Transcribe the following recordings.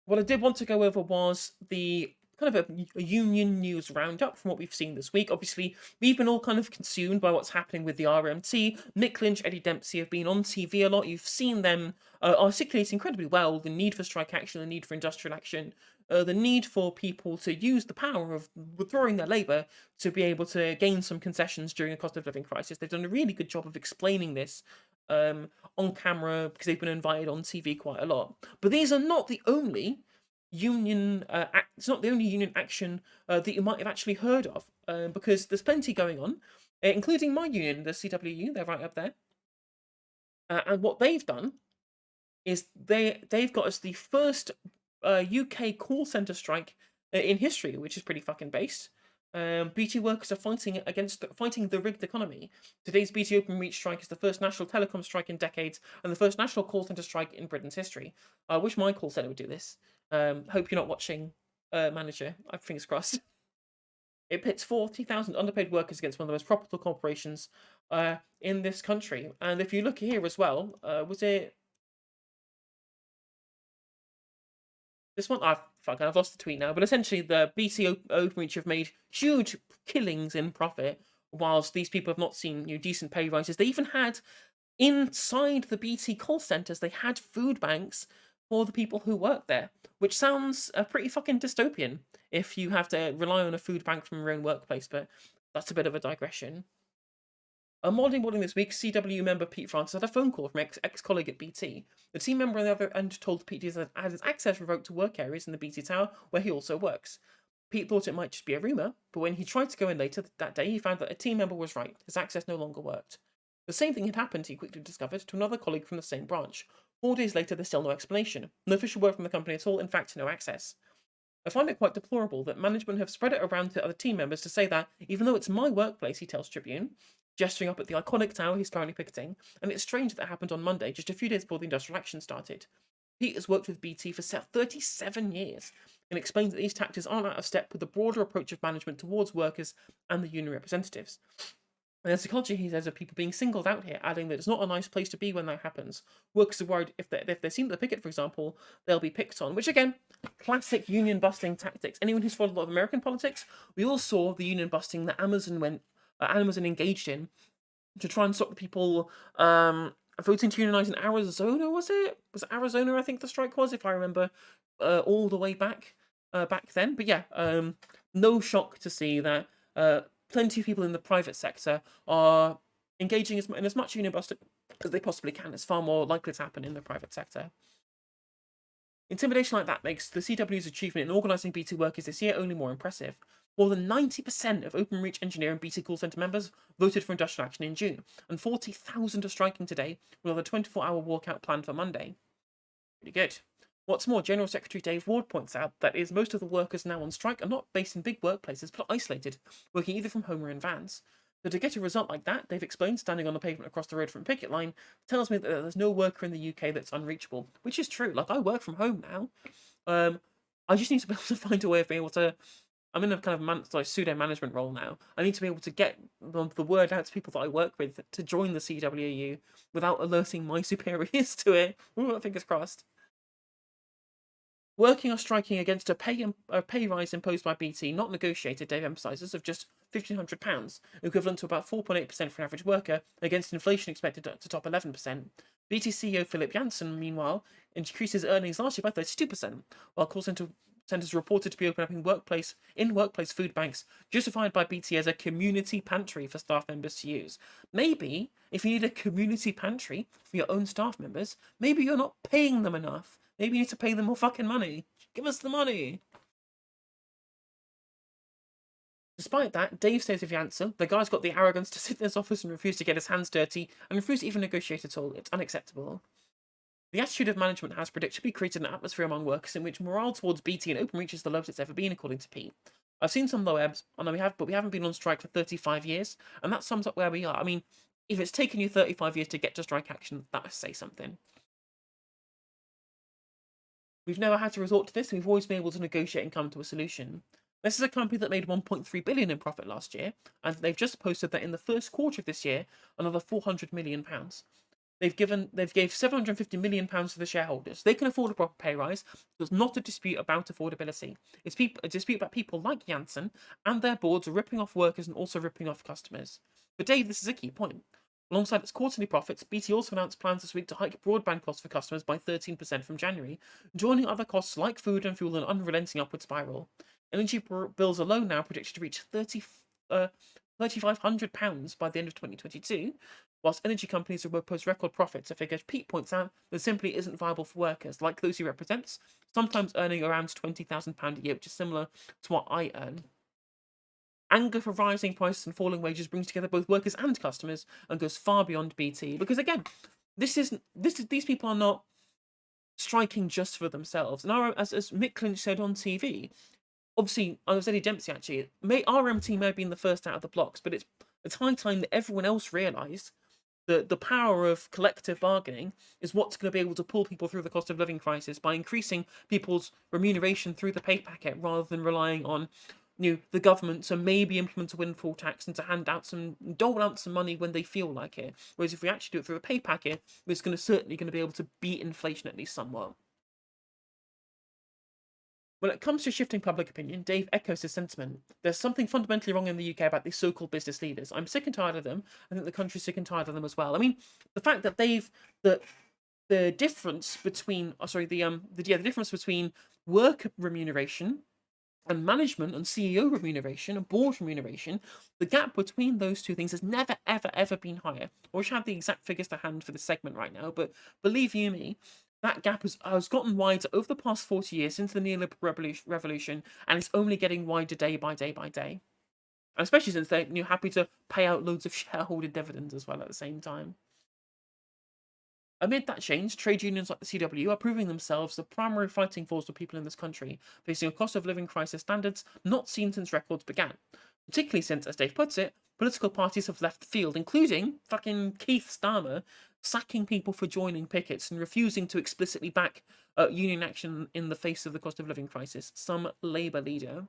what I did want to go over was the kind of a union news roundup from what we've seen this week. Obviously, we've been all kind of consumed by what's happening with the RMT. Mick Lynch, Eddie Dempsey have been on TV a lot. You've seen them articulate incredibly well the need for strike action, the need for industrial action, the need for people to use the power of withdrawing their labour to be able to gain some concessions during a cost of living crisis. They've done a really good job of explaining this on camera because they've been invited on TV quite a lot. But these are not the only it's not the only union action that you might have actually heard of, because there's plenty going on, including my union, the CWU. They're right up there, and what they've done is they've got us the first UK call center strike in history, which is pretty fucking based. BT workers are fighting the rigged economy. Today's BT Open Reach strike is the first national telecom strike in decades and the first national call center strike in Britain's history. I wish my call center would do this. Hope you're not watching, manager. I fingers crossed. It pits 40,000 underpaid workers against one of the most profitable corporations in this country. And if you look here as well, was it this one? I've lost the tweet now. But essentially, the BT Openreach have made huge killings in profit, whilst these people have not seen decent pay rises. They even had inside the BT call centers, they had food banks for the people who work there, which sounds pretty fucking dystopian if you have to rely on a food bank from your own workplace. But that's a bit of a digression. Morning this week, CW member Pete Francis had a phone call from ex-colleague at BT. The team member on the other end told Pete he had his access revoked to work areas in the BT tower where he also works. Pete thought it might just be a rumour, but when he tried to go in later that day, he found that a team member was right. His access no longer worked. The same thing had happened, he quickly discovered, to another colleague from the same branch. 4 days later, there's still no explanation. No official word from the company at all, in fact, no access. I find it quite deplorable that management have spread it around to other team members to say that, even though it's my workplace, he tells Tribune, gesturing up at the iconic tower he's currently picketing, and it's strange that happened on Monday, just a few days before the industrial action started. Pete has worked with BT for 37 years and explains that these tactics aren't out of step with the broader approach of management towards workers and the union representatives. And there's a culture, he says, of people being singled out here, adding that it's not a nice place to be when that happens. Workers are worried if they're seen at the picket, for example, they'll be picked on, which again, classic union busting tactics. Anyone who's followed a lot of American politics, we all saw the union busting that Amazon engaged in to try and stop people voting to unionize in Arizona. Was it Arizona? I think the strike was, if I remember, all the way back then. But yeah, no shock to see that plenty of people in the private sector are engaging in as much union busting as they possibly can. It's far more likely to happen in the private sector. Intimidation like that makes the CW's achievement in organising BT workers this year only more impressive. More than 90% of Openreach Engineer and BT call centre members voted for industrial action in June, and 40,000 are striking today, with a 24-hour walkout planned for Monday. Pretty good. What's more, General Secretary Dave Ward points out that most of the workers now on strike are not based in big workplaces, but isolated, working either from home or in vans. So to get a result like that, they've explained, standing on the pavement across the road from picket line, tells me that there's no worker in the UK that's unreachable, which is true. Like, I work from home now. I just need to be able to find a way of being able to. I'm in a kind of pseudo management role now. I need to be able to get the word out to people that I work with to join the CWU without alerting my superiors to it. Ooh, fingers crossed. Working or striking against a pay rise imposed by BT, not negotiated, Dave emphasises, of just £1,500, equivalent to about 4.8% for an average worker, against inflation expected to top 11%. BT CEO Philip Janssen, meanwhile, increases earnings last year by 32%, while call centres reported to be opening up in workplace food banks, justified by BT as a community pantry for staff members to use. Maybe, if you need a community pantry for your own staff members, maybe you're not paying them enough. Maybe you need to pay them more fucking money. Give us the money. Despite that, Dave says of Janssen, the guy's got the arrogance to sit in his office and refuse to get his hands dirty and refuse to even negotiate at all. It's unacceptable. The attitude of management has predictably created an atmosphere among workers in which morale towards BT and Openreach is the lowest it's ever been, according to Pete. I've seen some low ebbs, but we haven't been on strike for 35 years, and that sums up where we are. I mean, if it's taken you 35 years to get to strike action, that must say something. We've never had to resort to this, we've always been able to negotiate and come to a solution. This is a company that made $1.3 billion in profit last year, and they've just posted that in the first quarter of this year, another £400 million. They've gave £750 million to the shareholders. They can afford a proper pay rise. There's not a dispute about affordability. It's a dispute about people like Janssen and their boards are ripping off workers and also ripping off customers. But Dave, this is a key point. Alongside its quarterly profits, BT also announced plans this week to hike broadband costs for customers by 13% from January, joining other costs like food and fuel in an unrelenting upward spiral. Energy bills alone now predicted to reach £3,500 by the end of 2022, whilst energy companies will post record profits. A figure Pete points out that simply isn't viable for workers, like those he represents, sometimes earning around £20,000 a year, which is similar to what I earn. Anger for rising prices and falling wages brings together both workers and customers and goes far beyond BT. Because again, these people are not striking just for themselves. And as Mick Clinch said on TV, obviously, I was Eddie Dempsey actually. RMT may have been the first out of the blocks, but it's high time that everyone else realised that the power of collective bargaining is what's going to be able to pull people through the cost of living crisis by increasing people's remuneration through the pay packet rather than relying on the government to maybe implement a windfall tax and to dole out some money when they feel like it. Whereas if we actually do it through a pay packet, it's certainly going to be able to beat inflation at least somewhat. When it comes to shifting public opinion, Dave echoes his sentiment. There's something fundamentally wrong in the UK about these so-called business leaders. I'm sick and tired of them. I think the country's sick and tired of them as well. I mean, the fact that the difference between the difference between work remuneration and management and CEO remuneration and board remuneration, the gap between those two things has never, ever, ever been higher. I wish I had the exact figures to hand for this segment right now, but believe you me, that gap has gotten wider over the past 40 years since the neoliberal revolution, and it's only getting wider day by day by day. And especially since they're happy to pay out loads of shareholder dividends as well at the same time. Amid that change, trade unions like the CW are proving themselves the primary fighting force for people in this country, facing a cost of living crisis standards not seen since records began. Particularly since, as Dave puts it, political parties have left the field, including fucking Keith Starmer, sacking people for joining pickets and refusing to explicitly back union action in the face of the cost of living crisis. Some Labour leader.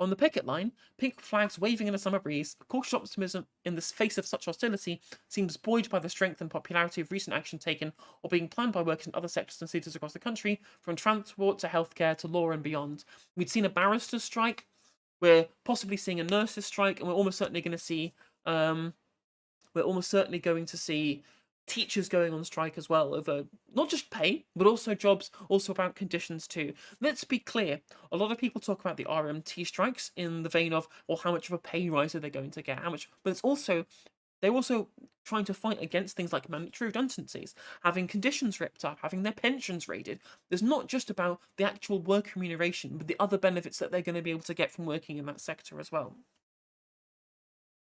On the picket line, pink flags waving in a summer breeze, cautious optimism in the face of such hostility seems buoyed by the strength and popularity of recent action taken or being planned by workers in other sectors and cities across the country, from transport to healthcare to law and beyond. We'd seen a barrister's strike, we're possibly seeing a nurse's strike, and we're almost certainly going to see teachers going on strike as well over not just pay, but also jobs, also about conditions too. Let's be clear, a lot of people talk about the RMT strikes in the vein of, well, how much of a pay rise are they going to get? How much? But they're also trying to fight against things like mandatory redundancies, having conditions ripped up, having their pensions raided. There's not just about the actual work remuneration, but the other benefits that they're going to be able to get from working in that sector as well.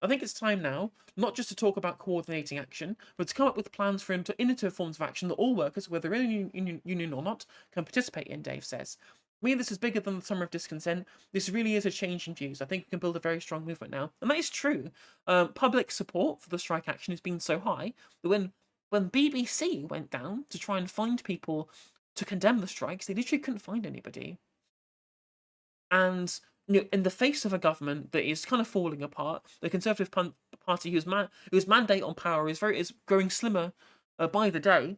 I think it's time now, not just to talk about coordinating action, but to come up with plans for innovative forms of action that all workers, whether in a union or not, can participate in, Dave says. For me, this is bigger than the summer of discontent. This really is a change in views. I think we can build a very strong movement now. And that is true. Public support for the strike action has been so high that when BBC went down to try and find people to condemn the strikes, they literally couldn't find anybody. And in the face of a government that is kind of falling apart, the Conservative Party, whose mandate on power is growing slimmer by the day,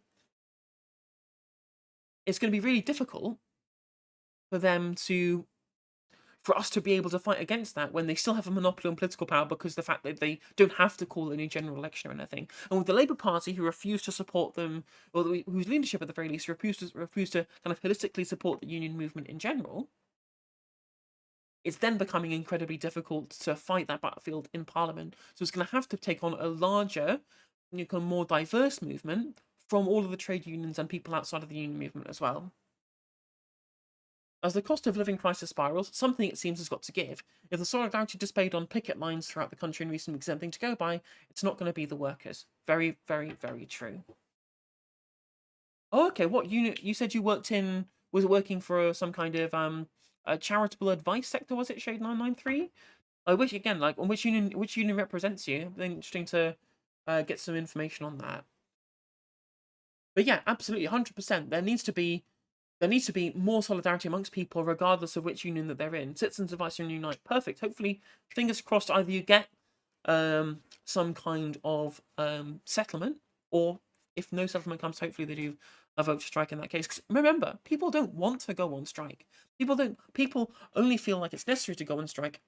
it's going to be really difficult for us to be able to fight against that when they still have a monopoly on political power because of the fact that they don't have to call any general election or anything. And with the Labour Party, who refused to support them, or whose leadership at the very least refused to kind of holistically support the union movement in general, it's then becoming incredibly difficult to fight that battlefield in Parliament. So it's going to have to take on a larger, more diverse movement from all of the trade unions and people outside of the union movement as well. As the cost of living crisis spirals, something it seems has got to give. If the solidarity displayed on picket lines throughout the country in recent weeks is anything to go by, it's not going to be the workers. Very, very, very true. Oh, okay. What unit? You said you worked in? Was it working for some kind of a charitable advice sector? Was it Shade 993? I wish again, like on which union represents you. It'd be interesting to get some information on that. But yeah, absolutely, 100%. There needs to be more solidarity amongst people, regardless of which union that they're in. Citizens Advice Union Unite, perfect. Hopefully, fingers crossed, either you get some kind of settlement or if no settlement comes, hopefully they do a vote to strike in that case. 'Cause remember, people don't want to go on strike. People only feel like it's necessary to go on strike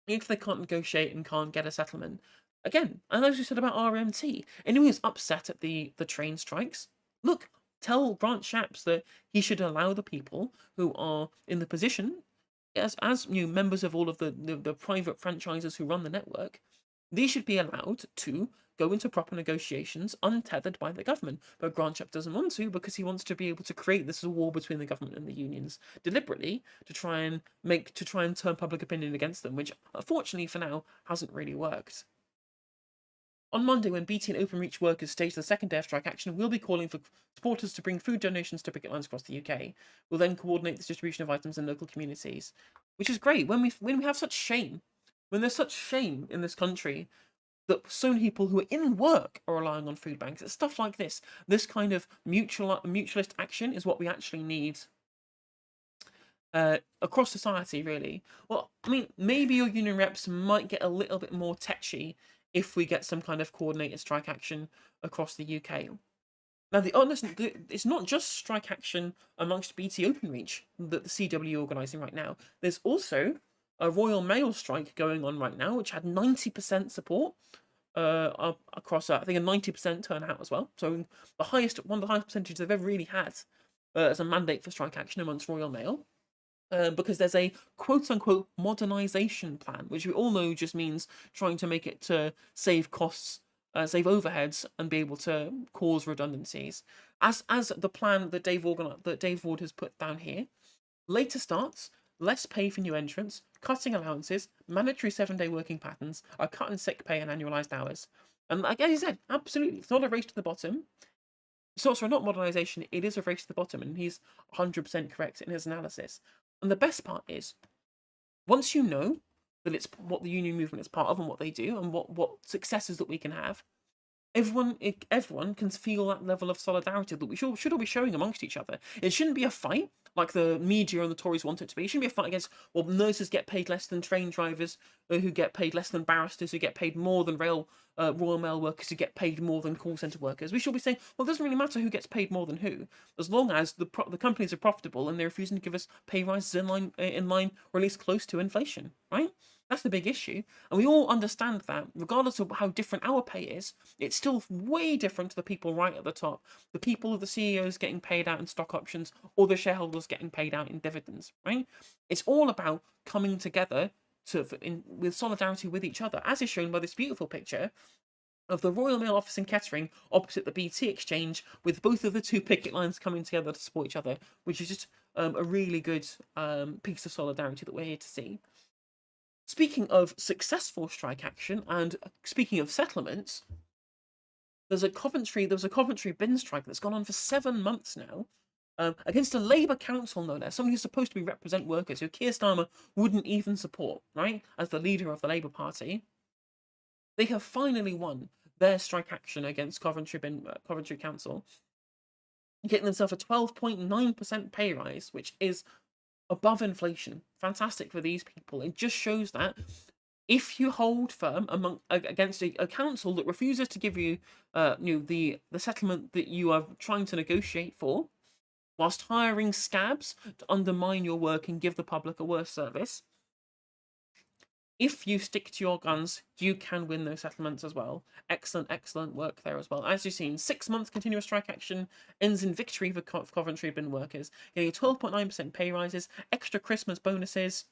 if they can't negotiate and can't get a settlement. Again, and as we said about RMT, anyone who's upset at the train strikes, look, tell Grant Shapps that he should allow the people who are in the position as members of all of the private franchises who run the network, these should be allowed to go into proper negotiations untethered by the government. But Grant Shapps doesn't want to because he wants to be able to create this war between the government and the unions deliberately to try and turn public opinion against them, which unfortunately for now hasn't really worked. On Monday, when BT and Openreach workers stage the second day of strike action, we'll be calling for supporters to bring food donations to picket lines across the UK. We'll then coordinate the distribution of items in local communities, which is great. When we have such shame, when there's such shame in this country that so many people who are in work are relying on food banks, it's stuff like this. This kind of mutualist action is what we actually need across society, really. Well, I mean, maybe your union reps might get a little bit more tetchy if we get some kind of coordinated strike action across the UK. Now, it's not just strike action amongst BT Openreach that the CW are organising right now. There's also a Royal Mail strike going on right now, which had 90% support across, I think, a 90% turnout as well. So one of the highest percentages they've ever really had as a mandate for strike action amongst Royal Mail. Because there's a quote-unquote modernisation plan, which we all know just means trying to make it to save costs, save overheads, and be able to cause redundancies. As the plan that Dave Ward has put down here, later starts, less pay for new entrants, cutting allowances, mandatory 7-day working patterns, a cut in sick pay and annualised hours. And like he said, absolutely, it's not a race to the bottom. It's also not modernisation, it is a race to the bottom, and he's 100% correct in his analysis. And the best part is, once you know that it's what the union movement is part of and what they do and what successes that we can have, everyone can feel that level of solidarity that we should all be showing amongst each other. It shouldn't be a fight like the media and the Tories want it to be. It shouldn't be a fight against, well, nurses get paid less than train drivers, who get paid less than barristers, who get paid more than Royal Mail workers, who get paid more than call centre workers. We should be saying, well, it doesn't really matter who gets paid more than who, as long as the companies are profitable and they're refusing to give us pay rises in line or at least close to inflation, right? That's the big issue. And we all understand that, regardless of how different our pay is, it's still way different to the people right at the top. The people, the CEOs getting paid out in stock options, or the shareholders getting paid out in dividends, right? It's all about coming together with solidarity with each other, as is shown by this beautiful picture of the Royal Mail office in Kettering opposite the BT exchange, with both of the two picket lines coming together to support each other, which is just a really good piece of solidarity that we're here to see. Speaking of successful strike action and speaking of settlements, there was a Coventry bin strike that's gone on for 7 months now, against a Labour council, no less, somebody who's supposed to represent workers, who Keir Starmer wouldn't even support, right, as the leader of the Labour Party. They have finally won their strike action against Coventry Council, getting themselves a 12.9% pay rise, which is above inflation. Fantastic for these people. It just shows that if you hold firm against a council that refuses to give you, the settlement that you are trying to negotiate for, whilst hiring scabs to undermine your work and give the public a worse service, if you stick to your guns, you can win those settlements as well. Excellent work there as well. As you've seen, 6 months continuous strike action ends in victory for Coventry bin workers, getting 12.9% pay rises, extra Christmas bonuses,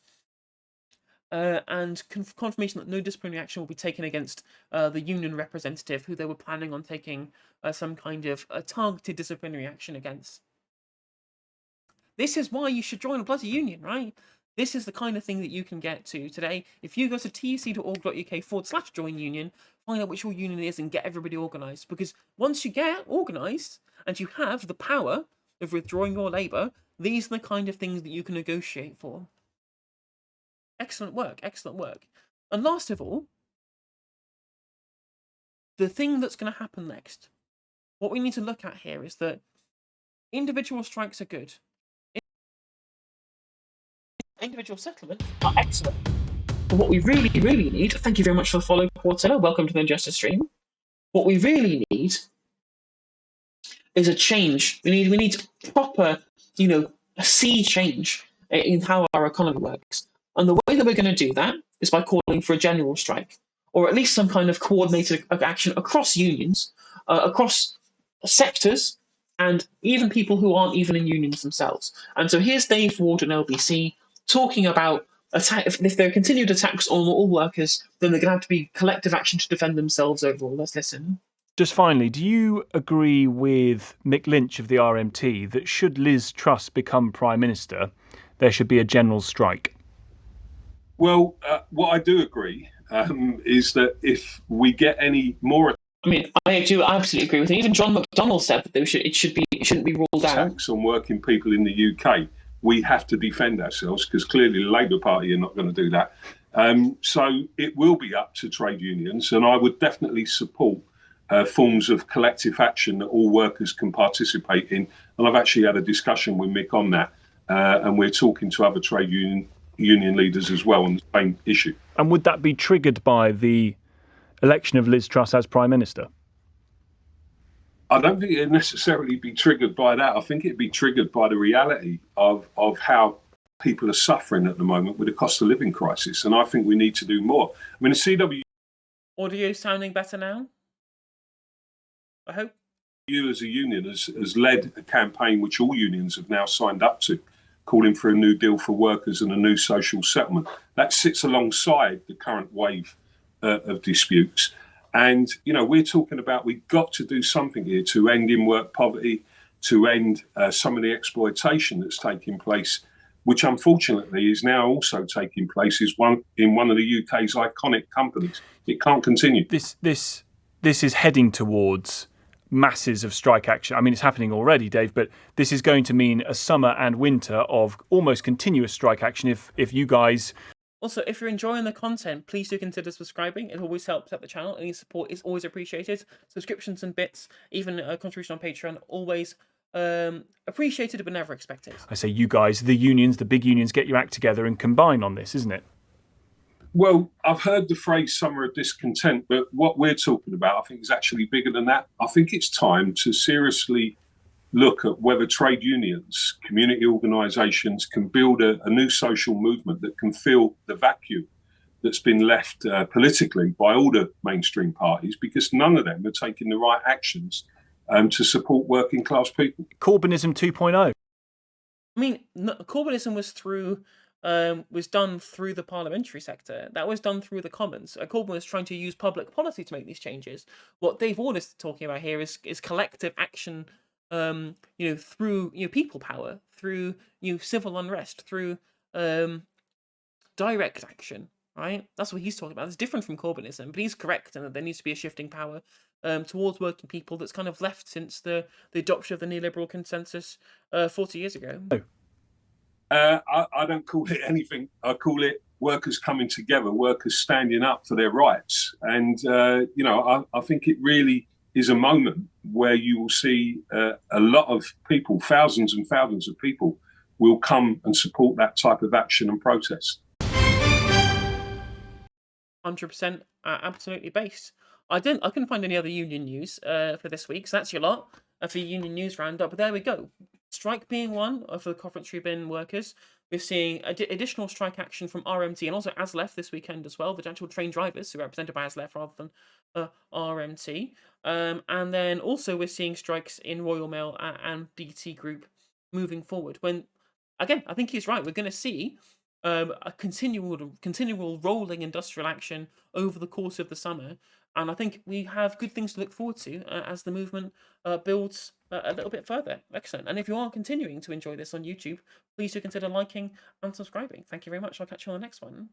and confirmation that no disciplinary action will be taken against the union representative who they were planning on taking some kind of targeted disciplinary action against. This is why you should join a bloody union, right? This is the kind of thing that you can get to today. If you go to tuc.org.uk/join union, find out which your union is and get everybody organised. Because once you get organised and you have the power of withdrawing your labour, these are the kind of things that you can negotiate for. Excellent work. And last of all, the thing that's going to happen next, what we need to look at here is that individual strikes are good. Individual settlements are excellent. But what we really need, thank you very much for the follow, Quartilla. Welcome to the Injustice stream. What we really need is a change. We need proper, a sea change in how our economy works. And the way that we're going to do that is by calling for a general strike, or at least some kind of coordinated action across unions, across sectors, and even people who aren't even in unions themselves. And so here's Dave Ward and LBC talking about attack. If there are continued attacks on all workers, then they're going to have to be collective action to defend themselves overall. Let's listen. Just finally, do you agree with Mick Lynch of the RMT that should Liz Truss become Prime Minister, there should be a general strike? Well, what I do agree is that if we get any more I do absolutely agree with him. Even John McDonnell said that it shouldn't be ruled out. Attacks on working people in the UK, we have to defend ourselves, because clearly the Labour Party are not going to do that. So it will be up to trade unions, and I would definitely support forms of collective action that all workers can participate in. And I've actually had a discussion with Mick on that, and we're talking to other trade union leaders as well on the same issue. And would that be triggered by the election of Liz Truss as Prime Minister? I don't think it'd necessarily be triggered by that. I think it'd be triggered by the reality of how people are suffering at the moment with the cost of living crisis. And I think we need to do more. I mean, the CW... Audio sounding better now? I hope. You as a union has led a campaign which all unions have now signed up to, calling for a new deal for workers and a new social settlement. That sits alongside the current wave of disputes. And, we're talking about we've got to do something here to end in-work poverty, to end some of the exploitation that's taking place, which unfortunately is now also taking place in one of the UK's iconic companies. It can't continue. This is heading towards masses of strike action. I mean, it's happening already, Dave, but this is going to mean a summer and winter of almost continuous strike action if you guys... Also, if you're enjoying the content, please do consider subscribing. It always helps out the channel. Any support is always appreciated. Subscriptions and bits, even a contribution on Patreon, always appreciated but never expected. I say you guys, the unions, the big unions, get your act together and combine on this, isn't it? Well, I've heard the phrase summer of discontent, but what we're talking about, I think, is actually bigger than that. I think it's time to seriously look at whether trade unions, community organisations can build a new social movement that can fill the vacuum that's been left politically by all the mainstream parties, because none of them are taking the right actions to support working class people. Corbynism 2.0. I mean, Corbynism was done through the parliamentary sector. That was done through the Commons. Corbyn was trying to use public policy to make these changes. What Dave Ward is talking about here is collective action, through people power, through civil unrest, through direct action. Right? That's what he's talking about. It's different from Corbynism, but he's correct in that there needs to be a shifting power towards working people that's kind of left since the adoption of the neoliberal consensus 40 years ago. I don't call it anything. I call it workers coming together, workers standing up for their rights. And, I think it really is a moment where you will see a lot of people, thousands and thousands of people, will come and support that type of action and protest. 100% absolutely based. I couldn't find any other union news for this week, so that's your lot for Union News Roundup. But there we go. Strike being one for the Coventry bin workers. We're seeing additional strike action from RMT and also ASLEF this weekend as well, the actual train drivers who are represented by ASLEF rather than RMT. And then also we're seeing strikes in Royal Mail and BT Group moving forward. When, again, I think he's right. We're going to see a continual rolling industrial action over the course of the summer. And I think we have good things to look forward to as the movement builds a little bit further. Excellent. And if you are continuing to enjoy this on YouTube, please do consider liking and subscribing. Thank you very much. I'll catch you on the next one.